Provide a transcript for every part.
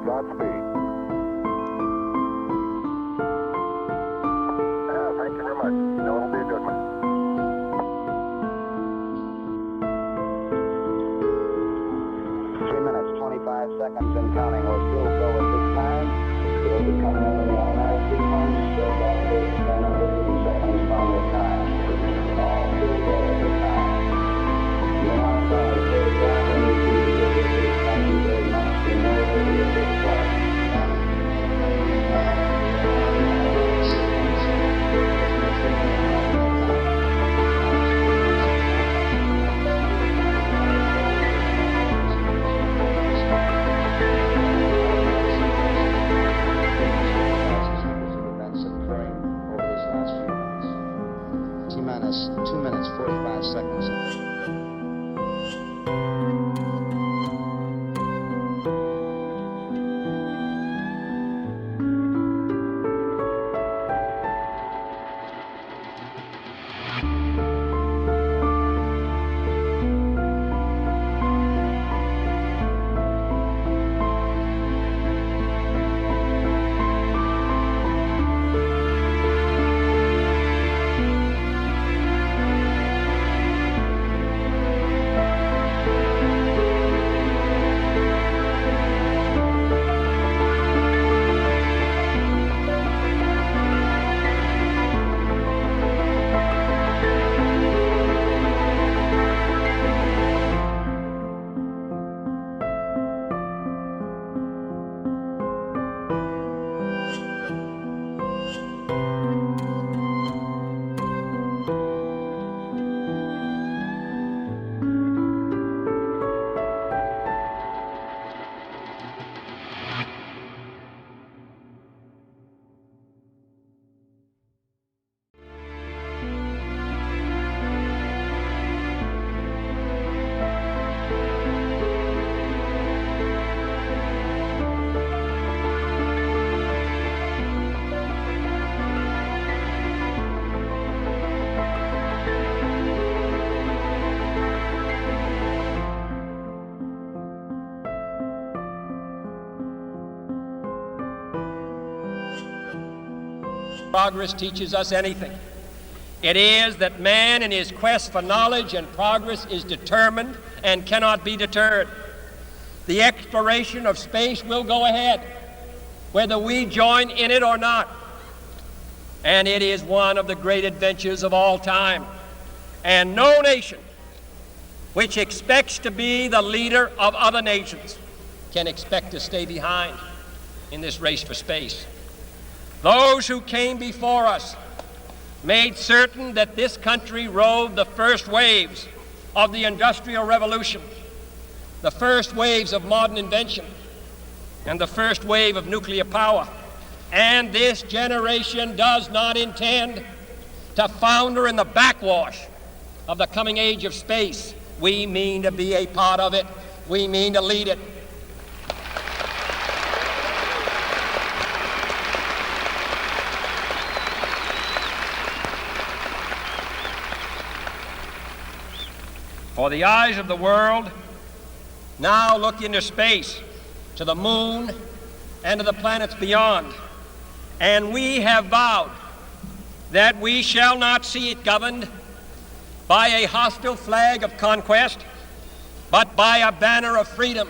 Godspeed. Thank you very much. You know it'll be a good one. Minutes, 25 seconds and counting. We'll still go at this time. We'll be coming up in the automatic sequence. Still about 10 or 15 seconds from this time. All still go at this time. You want to take time and repeat this. Thank you very much. We know it will be a big plus. T-minus 2 minutes, 45 seconds. Progress teaches us anything, it is that man in his quest for knowledge and progress is determined and cannot be deterred. The exploration of space will go ahead, whether we join in it or not. And it is one of the great adventures of all time. And no nation which expects to be the leader of other nations can expect to stay behind in this race for space. Those who came before us made certain that this country rode the first waves of the Industrial Revolution, the first waves of modern invention, and the first wave of nuclear power. And this generation does not intend to founder in the backwash of the coming age of space. We mean to be a part of it. We mean to lead it. For the eyes of the world now look into space, to the moon and to the planets beyond. And we have vowed that we shall not see it governed by a hostile flag of conquest, but by a banner of freedom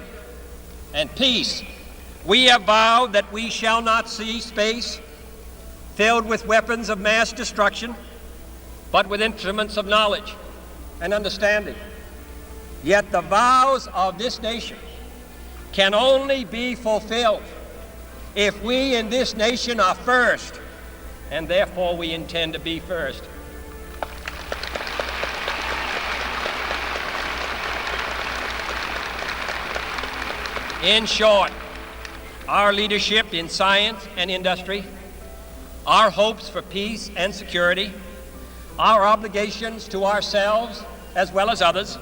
and peace. We have vowed that we shall not see space filled with weapons of mass destruction, but with instruments of knowledge and understanding. Yet the vows of this nation can only be fulfilled if we in this nation are first, and therefore we intend to be first. In short, our leadership in science and industry, our hopes for peace and security, our obligations to ourselves as well as others,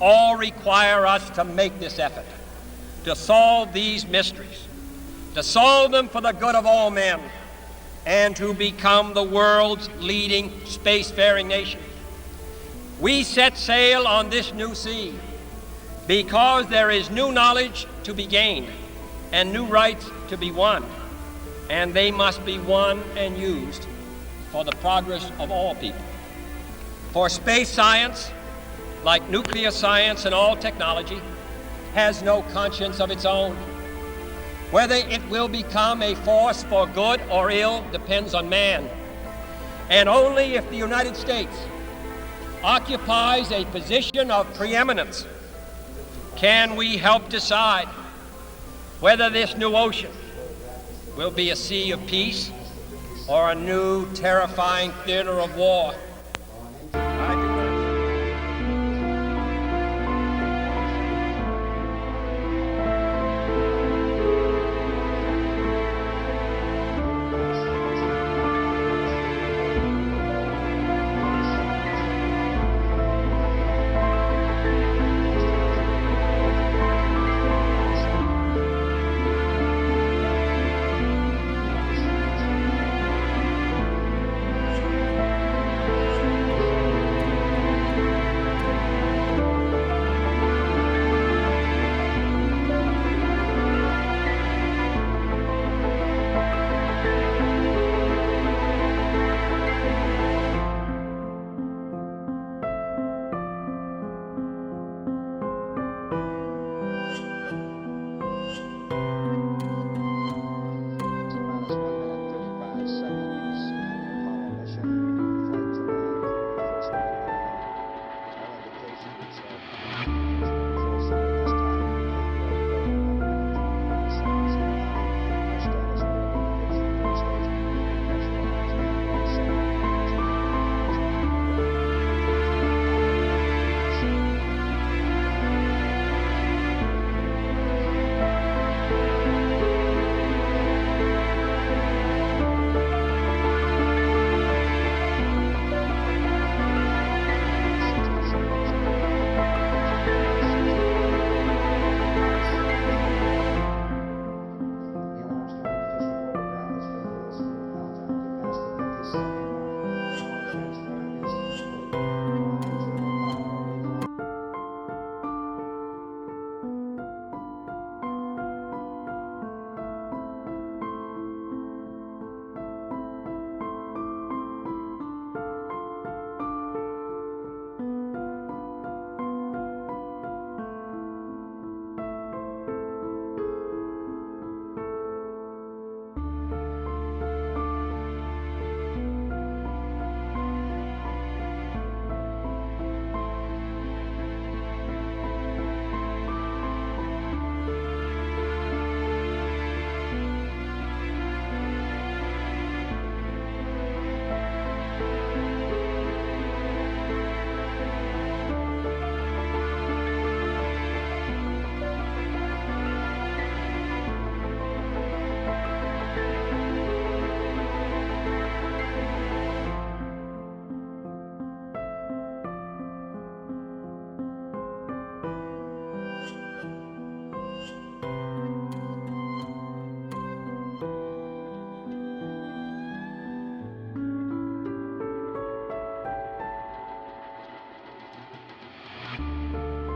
all require us to make this effort, to solve these mysteries, to solve them for the good of all men, and to become the world's leading spacefaring nation. We set sail on this new sea because there is new knowledge to be gained, and new rights to be won, and they must be won and used for the progress of all people. For space science, like nuclear science and all technology, has no conscience of its own. Whether it will become a force for good or ill depends on man. And only if the United States occupies a position of preeminence can we help decide whether this new ocean will be a sea of peace or a new terrifying theater of war. I do not.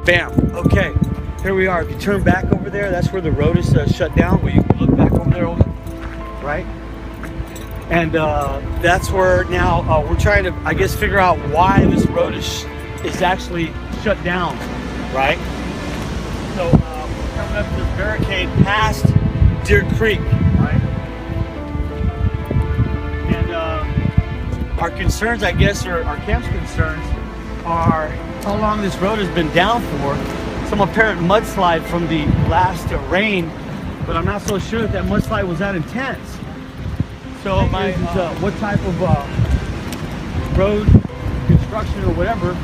Bam. Okay, here we are. If you turn back over there, that's where the road is shut down. Where you can look back over there, right? And that's where now we're trying to, I guess, figure out why this road is actually shut down, right? So we're coming up to this barricade past Deer Creek, right? And our concerns, I guess, or our camp's concerns are how long this road has been down for. Some apparent mudslide from the last rain, but I'm not so sure that mudslide was that intense. So my what type of road construction or whatever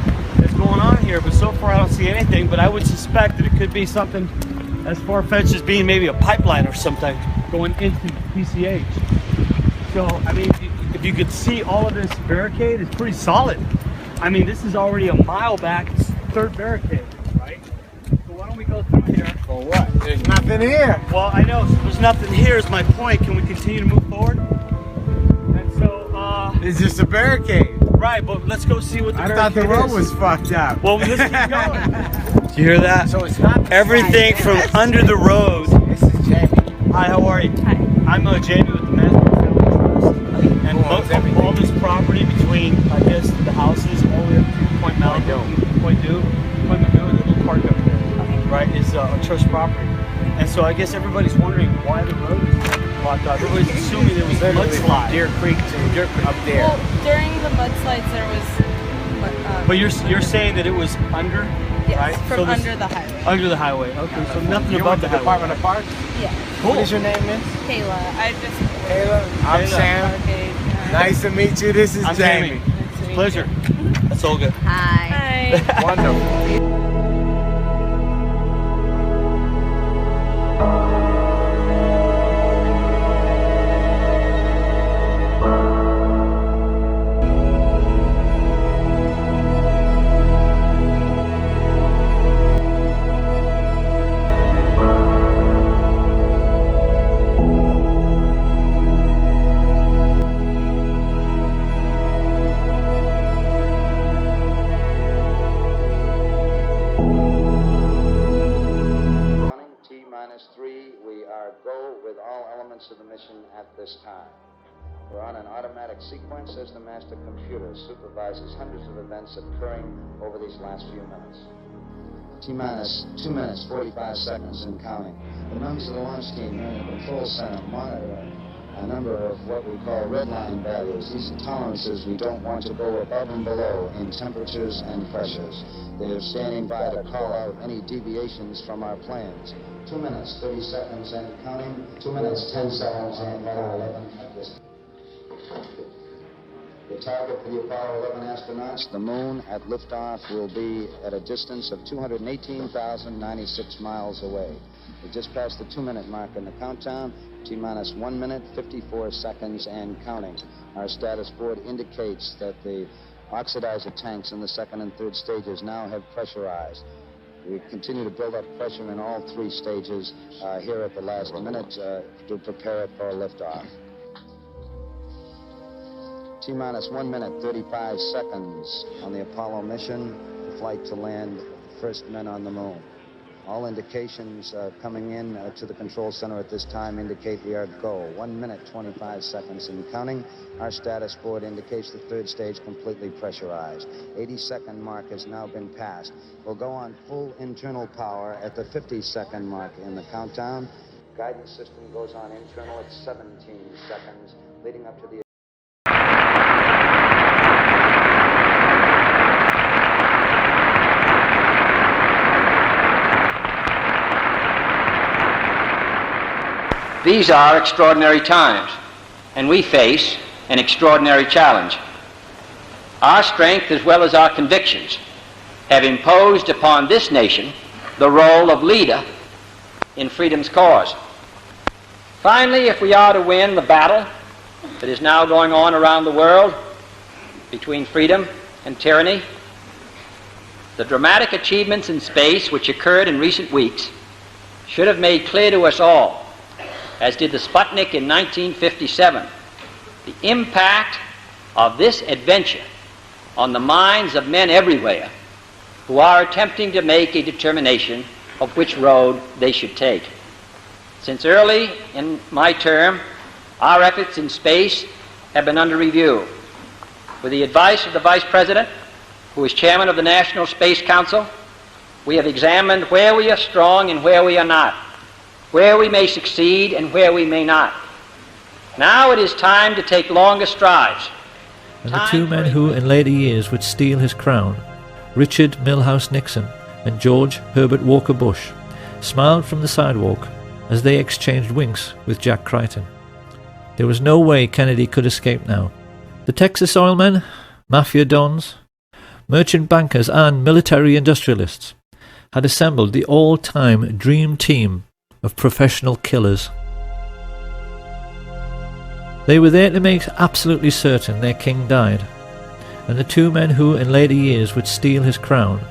is going on here, but so far I don't see anything, but I would suspect that it could be something as far-fetched as being maybe a pipeline or something going into PCH. So, I mean, if you could see all of this barricade, it's pretty solid. I mean, this is already a mile back, it's the third barricade, right? So why don't we go through here? For what? There's nothing here. Well, I know, so there's nothing here is my point. Can we continue to move forward? And so, It's just a barricade. right, but let's go see what the I thought barricade the road is. was fucked up. Well, let's keep going. Do you hear that? So it's not Everything from under the road This is Jaime. Hi, how are you? Hi. I'm Jaime with the MUSK'S Family Trust. And all this property between, I guess, the houses all the way up to Point Malibu, Point Malibu, the little park up there, right, is trust property. And so I guess everybody's wondering why the road is blocked off. Everybody's assuming there was a mudslide. Deer Creek to Deer Creek up there. Well, during the mudslides there was... But you're saying that it was under, yes, right? from So this- under the highway. Under the highway. Okay, so nothing You above went the to highway. Department of Parks? Yeah. What is your name, miss? Kayla. I just... Taylor. I'm Taylor. Sam. Okay. Nice to meet you. This is I'm Jamie. Jaime. Pleasure. That's all good. Hi. Wonderful. T-3, we are go with all elements of the mission at this time. We're on an automatic sequence as the master computer supervises hundreds of events occurring over these last few minutes. T-minus 2 minutes, 45 seconds and counting. The members of the launch team here in the control center monitor a number of what we call redline values. These are tolerances we don't want to go above and below in temperatures and pressures. They're standing by to call out any deviations from our plans. 2 minutes, 30 seconds and counting. 2 minutes, 10 seconds and Apollo 11 at this. The target for the Apollo 11 astronauts, the moon at liftoff, will be at a distance of 218,096 miles away. We just passed the 2-minute mark in the countdown. T-minus 1 minute, 54 seconds and counting. Our status board indicates that the oxidizer tanks in the second and third stages now have pressurized. We continue to build up pressure in all 3 stages here at the last minute to prepare it for liftoff. T-minus 1 minute, 35 seconds on the Apollo mission, the flight to land first men on the moon. All indications coming in to the control center at this time indicate we are go. 1 minute, 25 seconds and counting. Our status board indicates the third stage completely pressurized. 80-second mark has now been passed. We'll go on full internal power at the 50-second mark in the countdown. Guidance system goes on internal at 17 seconds, leading up to the These are extraordinary times, and we face an extraordinary challenge. Our strength, as well as our convictions, have imposed upon this nation the role of leader in freedom's cause. Finally, if we are to win the battle that is now going on around the world between freedom and tyranny, the dramatic achievements in space which occurred in recent weeks should have made clear to us all, as did the Sputnik in 1957, the impact of this adventure on the minds of men everywhere who are attempting to make a determination of which road they should take. Since early in my term, our efforts in space have been under review. With the advice of the Vice President, who is Chairman of the National Space Council, we have examined where we are strong and where we are not, where we may succeed and where we may not. Now it is time to take longer strides. And the 2 men who in later years would steal his crown, Richard Milhous Nixon and George Herbert Walker Bush, smiled from the sidewalk as they exchanged winks with Jack Crichton. There was no way Kennedy could escape now. The Texas oilmen, mafia dons, merchant bankers and military industrialists had assembled the all-time dream team of professional killers. They were there to make absolutely certain their king died, and the 2 men who in later years would steal his crown,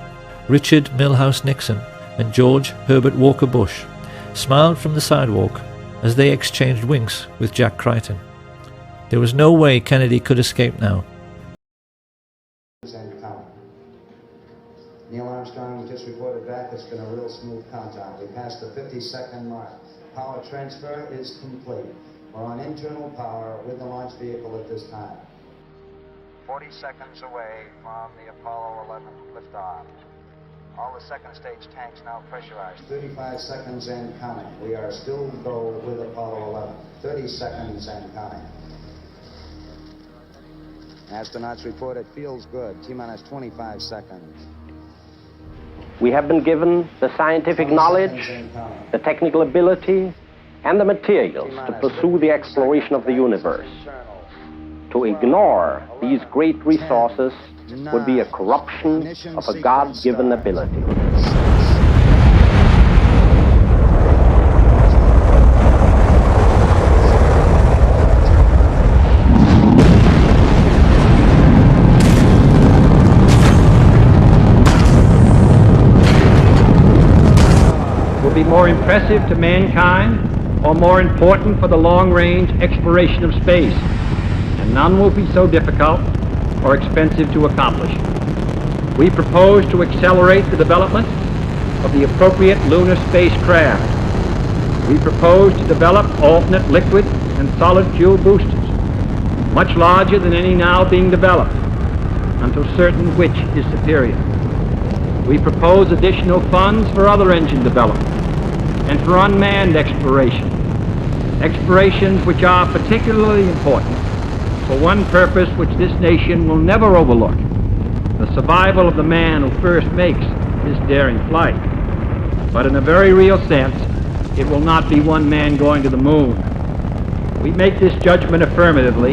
Richard Milhous Nixon and George Herbert Walker Bush, smiled from the sidewalk as they exchanged winks with Jack Crichton. There was no way Kennedy could escape now. Neil Armstrong just reported back. It's been a real smooth countdown. We passed the 50-second mark. Power transfer is complete. We're on internal power with the launch vehicle at this time. 40 seconds away from the Apollo 11 liftoff. All the second stage tanks now pressurized. 35 seconds and counting. We are still go with Apollo 11. 30 seconds and counting. Astronauts report it feels good. T-minus 25 seconds. We have been given the scientific knowledge, the technical ability, and the materials to pursue the exploration of the universe. To ignore these great resources would be a corruption of a God-given ability. Will be more impressive to mankind or more important for the long-range exploration of space, and none will be so difficult or expensive to accomplish. We propose to accelerate the development of the appropriate lunar spacecraft. We propose to develop alternate liquid and solid fuel boosters, much larger than any now being developed, until certain which is superior. We propose additional funds for other engine development and for unmanned exploration, explorations which are particularly important for one purpose which this nation will never overlook, the survival of the man who first makes this daring flight. But in a very real sense, it will not be one man going to the moon. We make this judgment affirmatively.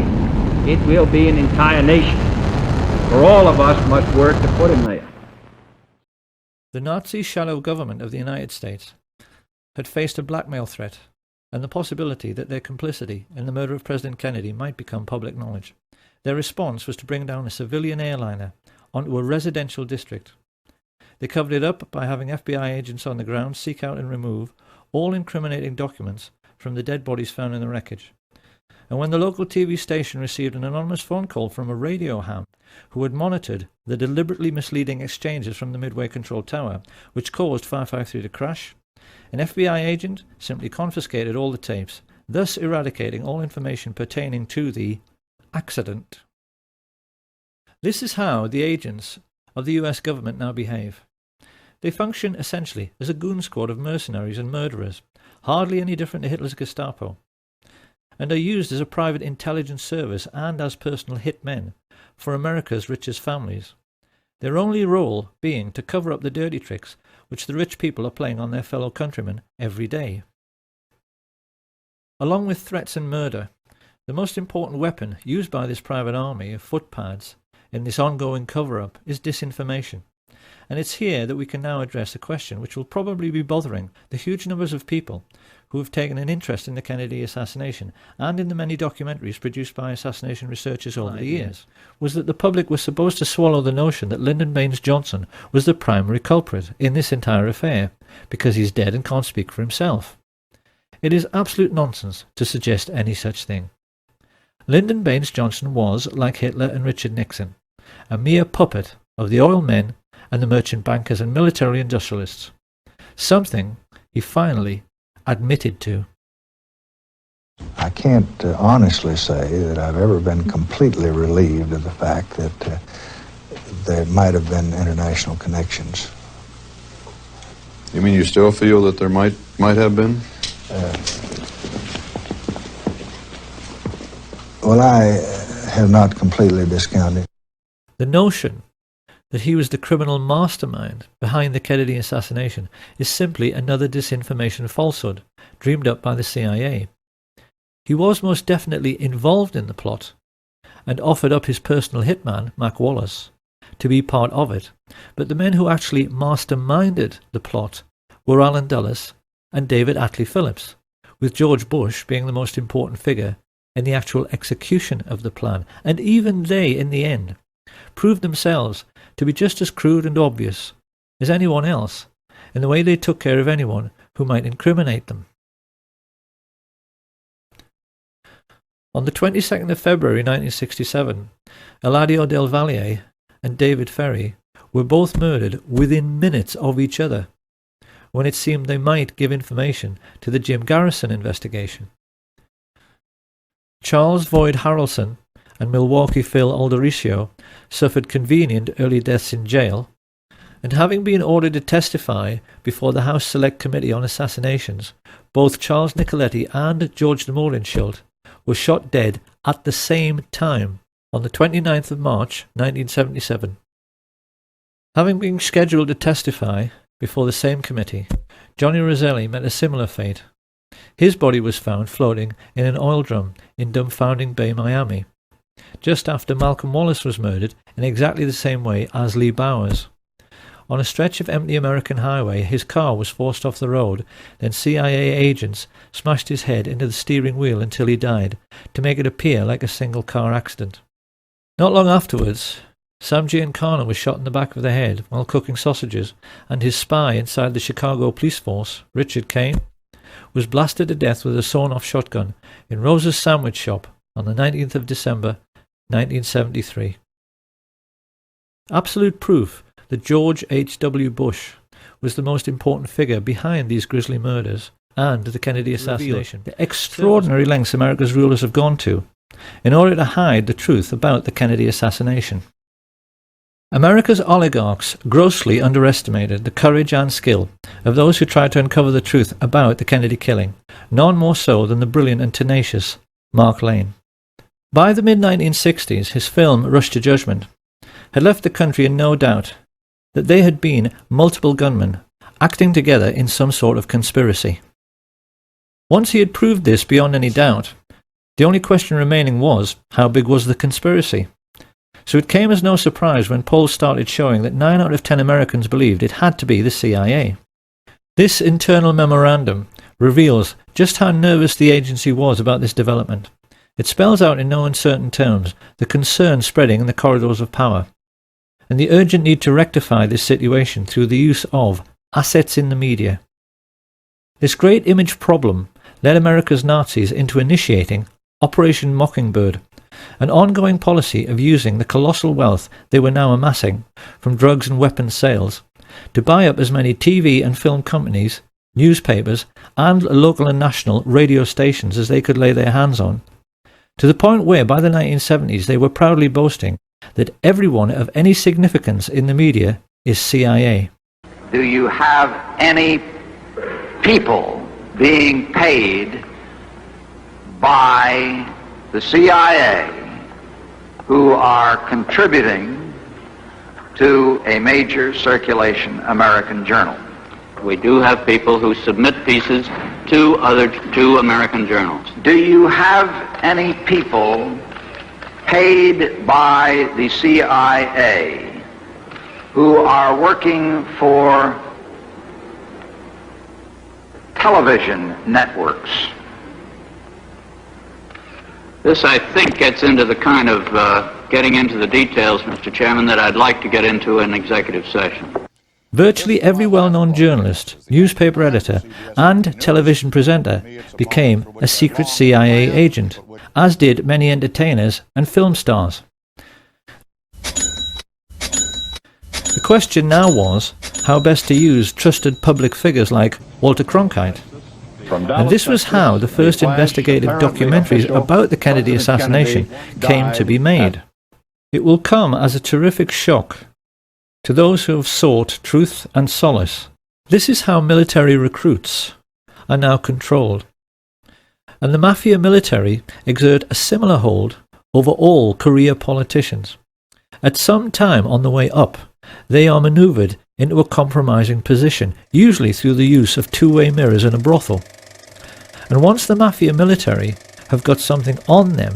It will be an entire nation, for all of us must work to put him there. The Nazi shadow government of the United States had faced a blackmail threat and the possibility that their complicity in the murder of President Kennedy might become public knowledge. Their response was to bring down a civilian airliner onto a residential district. They covered it up by having FBI agents on the ground seek out and remove all incriminating documents from the dead bodies found in the wreckage. And when the local TV station received an anonymous phone call from a radio ham who had monitored the deliberately misleading exchanges from the Midway Control Tower, which caused 553 to crash, an FBI agent simply confiscated all the tapes, thus eradicating all information pertaining to the accident. This is how the agents of the US government now behave. They function essentially as a goon squad of mercenaries and murderers, hardly any different to Hitler's Gestapo, and are used as a private intelligence service and as personal hitmen for America's richest families, their only role being to cover up the dirty tricks which the rich people are playing on their fellow countrymen every day. Along with threats and murder, the most important weapon used by this private army of footpads in this ongoing cover-up is disinformation. And it's here that we can now address a question which will probably be bothering the huge numbers of people who have taken an interest in the Kennedy assassination and in the many documentaries produced by assassination researchers over the years, was that the public was supposed to swallow the notion that Lyndon Baines Johnson was the primary culprit in this entire affair, because he's dead and can't speak for himself. It is absolute nonsense to suggest any such thing. Lyndon Baines Johnson was, like Hitler and Richard Nixon, a mere puppet of the oil men and the merchant bankers and military industrialists, something he finally admitted to. I can't honestly say that I've ever been completely relieved of the fact that there might have been international connections. You mean you still feel that there might have been? Well, I have not completely discounted. The notion that he was the criminal mastermind behind the Kennedy assassination is simply another disinformation falsehood dreamed up by the CIA. He was most definitely involved in the plot and offered up his personal hitman, Mac Wallace, to be part of it, but the men who actually masterminded the plot were Alan Dulles and David Atlee Phillips, with George Bush being the most important figure in the actual execution of the plan, and even they, in the end, proved themselves to be just as crude and obvious as anyone else in the way they took care of anyone who might incriminate them. On the 22nd of February 1967, Eladio Del Valle and David Ferry were both murdered within minutes of each other, when it seemed they might give information to the Jim Garrison investigation. Charles Boyd Harrelson and Milwaukee Phil Aldericio suffered convenient early deaths in jail, and having been ordered to testify before the House Select Committee on Assassinations, both Charles Nicoletti and George de Mohrenschildt were shot dead at the same time on the 29th of March 1977. Having been scheduled to testify before the same committee, Johnny Roselli met a similar fate. His body was found floating in an oil drum in Dumbfounding Bay, Miami, just after Malcolm Wallace was murdered in exactly the same way as Lee Bowers. On a stretch of empty American highway, his car was forced off the road, then CIA agents smashed his head into the steering wheel until he died, to make it appear like a single-car accident. Not long afterwards, Sam Giancana was shot in the back of the head while cooking sausages, and his spy inside the Chicago police force, Richard Kane, was blasted to death with a sawn-off shotgun in Rose's sandwich shop on the 19th of December, 1973. Absolute proof that George H.W. Bush was the most important figure behind these grisly murders and the Kennedy assassination. The extraordinary lengths America's rulers have gone to in order to hide the truth about the Kennedy assassination. America's oligarchs grossly underestimated the courage and skill of those who tried to uncover the truth about the Kennedy killing, none more so than the brilliant and tenacious Mark Lane. By the mid-1960s, his film Rush to Judgment had left the country in no doubt that they had been multiple gunmen acting together in some sort of conspiracy. Once he had proved this beyond any doubt, the only question remaining was, how big was the conspiracy? So it came as no surprise when polls started showing that 9 out of 10 Americans believed it had to be the CIA. This internal memorandum reveals just how nervous the agency was about this development. It spells out in no uncertain terms the concern spreading in the corridors of power, and the urgent need to rectify this situation through the use of assets in the media. This great image problem led America's Nazis into initiating Operation Mockingbird, an ongoing policy of using the colossal wealth they were now amassing from drugs and weapons sales to buy up as many TV and film companies, newspapers, and local and national radio stations as they could lay their hands on, to the point where by the 1970s they were proudly boasting that everyone of any significance in the media is CIA. Do you have any people being paid by the CIA who are contributing to a major circulation American journal? We do have people who submit pieces to two American journals. Do you have any people paid by the CIA who are working for television networks? This, I think, gets into the kind of getting into the details, Mr. Chairman, that I'd like to get into in executive session. Virtually every well-known journalist, newspaper editor, and television presenter became a secret CIA agent, as did many entertainers and film stars. The question now was how best to use trusted public figures like Walter Cronkite. And this was how the first investigative documentaries about the Kennedy assassination came to be made. It will come as a terrific shock to those who have sought truth and solace. This is how military recruits are now controlled. And the mafia military exert a similar hold over all career politicians. At some time on the way up, they are manoeuvred into a compromising position, usually through the use of two-way mirrors in a brothel. And once the mafia military have got something on them,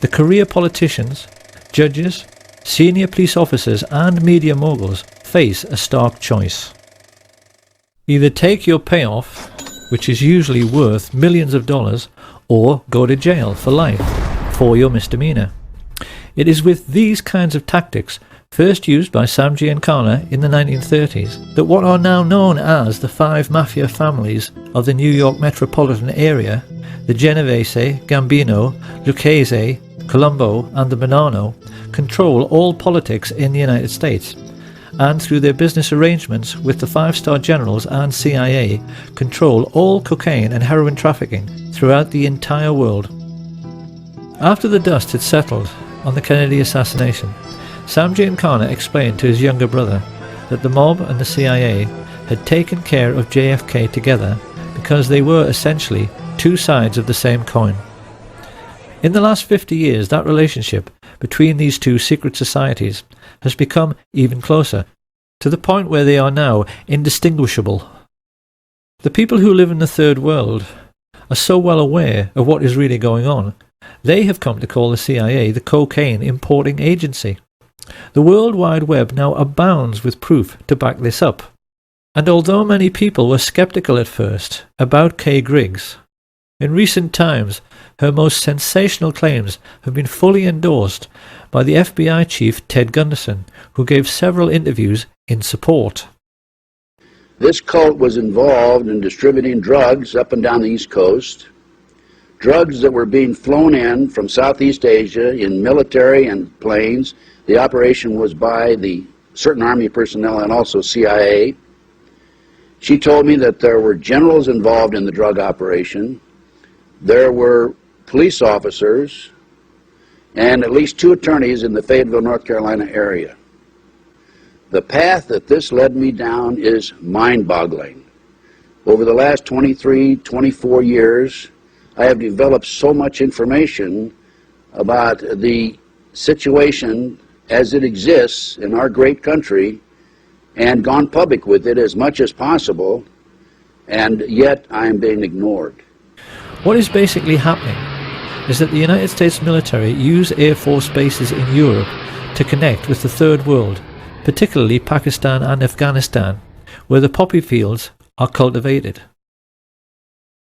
the career politicians, judges, senior police officers and media moguls face a stark choice. Either take your payoff, which is usually worth millions of dollars, or go to jail for life for your misdemeanor. It is with these kinds of tactics, first used by Sam Giancana in the 1930s, that what are now known as the 5 mafia families of the New York metropolitan area, the Genovese, Gambino, Lucchese, Colombo and the Bonanno, control all politics in the United States, and through their business arrangements with the five-star generals and CIA, control all cocaine and heroin trafficking throughout the entire world. After the dust had settled on the Kennedy assassination, Sam Giancana explained to his younger brother that the mob and the CIA had taken care of JFK together because they were essentially two sides of the same coin. In the last 50 years, that relationship between these two secret societies has become even closer, to the point where they are now indistinguishable. The people who live in the third world are so well aware of what is really going on, they have come to call the CIA the cocaine importing agency. The World Wide Web now abounds with proof to back this up. And although many people were skeptical at first about Kay Griggs, in recent times her most sensational claims have been fully endorsed by the FBI chief Ted Gunderson, who gave several interviews in support. This cult was involved in distributing drugs up and down the East Coast, drugs that were being flown in from Southeast Asia in military and planes. The operation was by the certain Army personnel and also CIA. She told me that there were generals involved in the drug operation, there were police officers, and at least 2 attorneys in the Fayetteville, North Carolina area. The path that this led me down is mind-boggling. Over the last 23, 24 years, I have developed so much information about the situation as it exists in our great country and gone public with it as much as possible, and yet I am being ignored. What is basically happening is that the United States military use Air Force bases in Europe to connect with the third world, particularly Pakistan and Afghanistan, where the poppy fields are cultivated.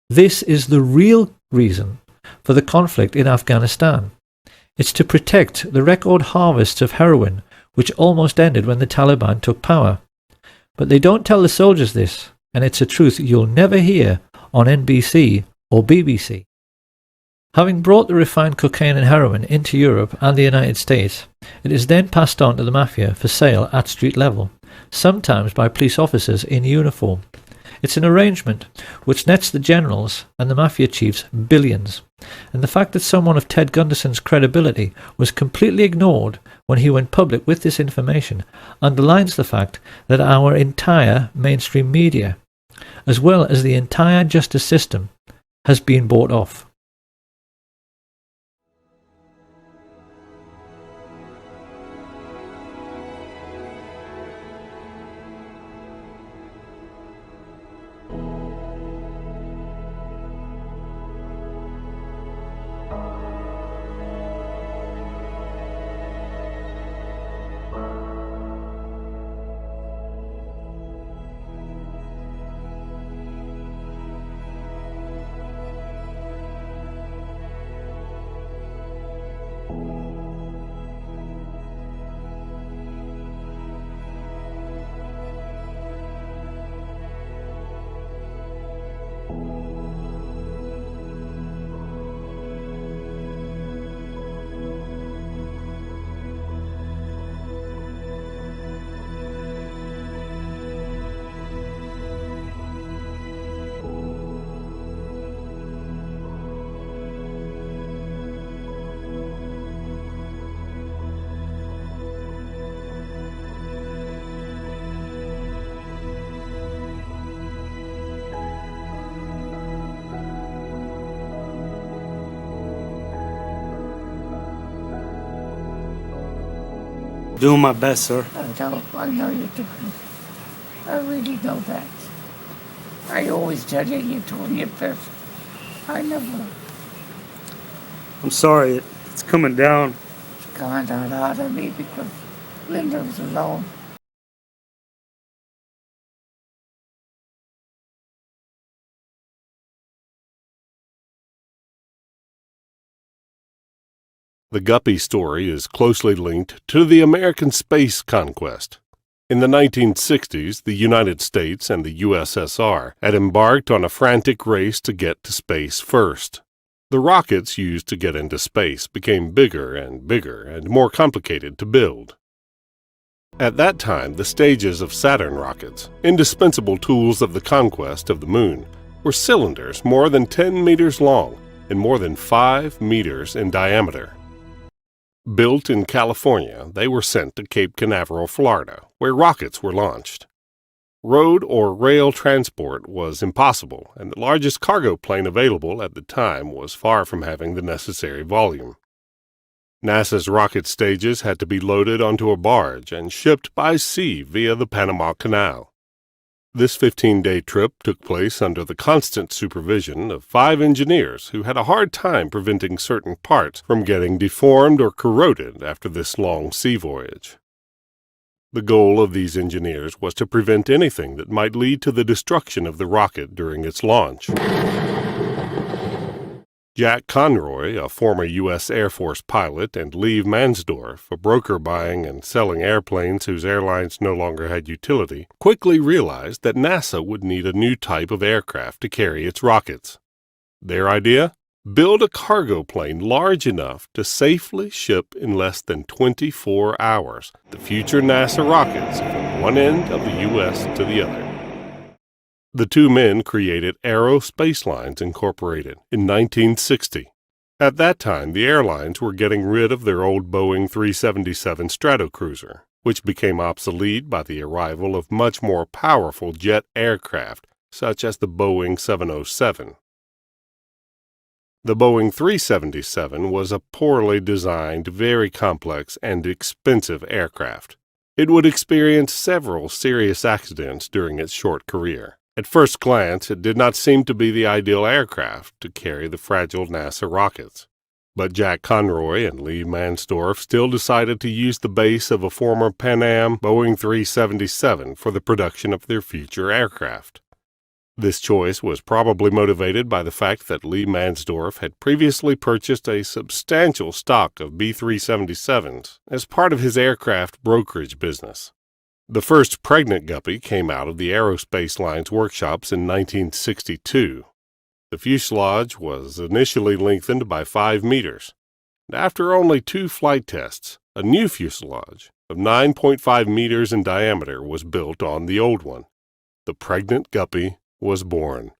This is the real reason for the conflict in Afghanistan. It's to protect the record harvests of heroin which almost ended when the Taliban took power. But they don't tell the soldiers this, and it's a truth you'll never hear on NBC or BBC. Having brought the refined cocaine and heroin into Europe and the United States, it is then passed on to the mafia for sale at street level, sometimes by police officers in uniform. It's an arrangement which nets the generals and the mafia chiefs billions, and the fact that someone of Ted Gunderson's credibility was completely ignored when he went public with this information underlines the fact that our entire mainstream media, as well as the entire justice system, has been bought off. Doing my best, sir. I know you're doing. I really know that. I always tell you you're doing your best. I never. I'm sorry, it's coming down. It's coming down hard on me because Linda was alone. The Guppy story is closely linked to the American space conquest. In the 1960s, the United States and the USSR had embarked on a frantic race to get to space first. The rockets used to get into space became bigger and more complicated to build. At that time, the stages of Saturn rockets, indispensable tools of the conquest of the Moon, were cylinders more than 10 meters long and more than 5 meters in diameter. Built in California, they were sent to Cape Canaveral, Florida, where rockets were launched. Road or rail transport was impossible, and the largest cargo plane available at the time was far from having the necessary volume. NASA's rocket stages had to be loaded onto a barge and shipped by sea via the Panama Canal. This 15-day trip took place under the constant supervision of 5 engineers who had a hard time preventing certain parts from getting deformed or corroded after this long sea voyage. The goal of these engineers was to prevent anything that might lead to the destruction of the rocket during its launch. Jack Conroy, a former U.S. Air Force pilot, and Lee Mansdorf, a broker buying and selling airplanes whose airlines no longer had utility, quickly realized that NASA would need a new type of aircraft to carry its rockets. Their idea? Build a cargo plane large enough to safely ship in less than 24 hours the future NASA rockets from one end of the U.S. to the other. The two men created Aero Spacelines Incorporated in 1960. At that time, the airlines were getting rid of their old Boeing 377 Stratocruiser, which became obsolete by the arrival of much more powerful jet aircraft, such as the Boeing 707. The Boeing 377 was a poorly designed, very complex, and expensive aircraft. It would experience several serious accidents during its short career. At first glance, it did not seem to be the ideal aircraft to carry the fragile NASA rockets. But Jack Conroy and Lee Mansdorf still decided to use the base of a former Pan Am Boeing 377 for the production of their future aircraft. This choice was probably motivated by the fact that Lee Mansdorf had previously purchased a substantial stock of B-377s as part of his aircraft brokerage business. The first pregnant guppy came out of the Aerospace Lines workshops in 1962. The fuselage was initially lengthened by 5 meters. And after only 2 flight tests, a new fuselage of 9.5 meters in diameter was built on the old one. The pregnant guppy was born.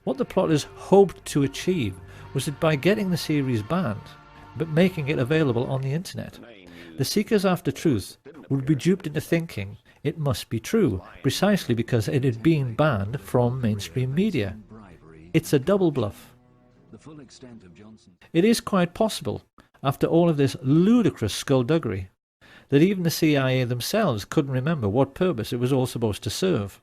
What the plotters hoped to achieve was that by getting the series banned, but making it available on the internet, the seekers after truth would be duped into thinking it must be true, precisely because it had been banned from mainstream media. It's a double bluff. It is quite possible, after all of this ludicrous skullduggery, that even the CIA themselves couldn't remember what purpose it was all supposed to serve.